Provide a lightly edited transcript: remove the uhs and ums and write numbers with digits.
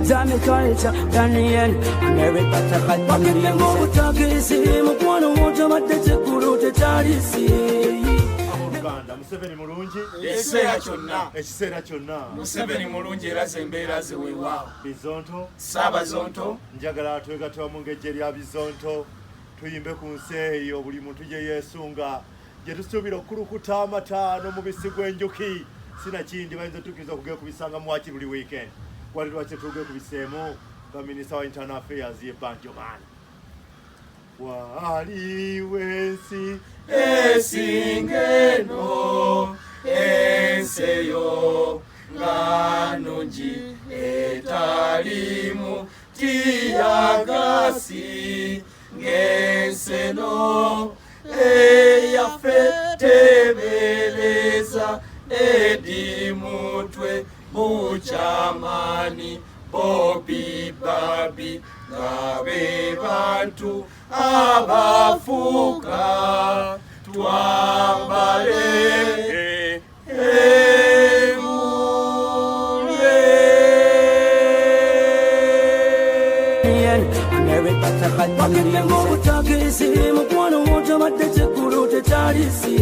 Islamic culture, Ghanaian, America, Takatami, Motagisi, Mukwano, Motamate, Kuru, Tarisi. Museveni mulungi ekiseera kyonna ekiseera kyonna Museveni mulungi era zembeera ziweewaawo Bizonto Saabazonto njagala twegatwamu ng'ejje lya Bizonto tuyimbe ku nsi eyo buli muntu gye yeesunga gye tusuubira okukulukuta amataano mubisi gw'enjuki sinakindi bayinza tukkiriza okugekubisanga mu waki buli weekend wali lwaki tugekubiseemu nga minisita wa internal affairs ye Banjoman waliwo ensi esingeno enseyo nga nungi etalimu tiyagasi ng'enseno eyaffe tebereza edimutwe bukyamani Bobby Babi ngabe bantu abafuka twambale America, Takatami, Motagisi, Mukwano, Motamate, Kuru, Tarisi.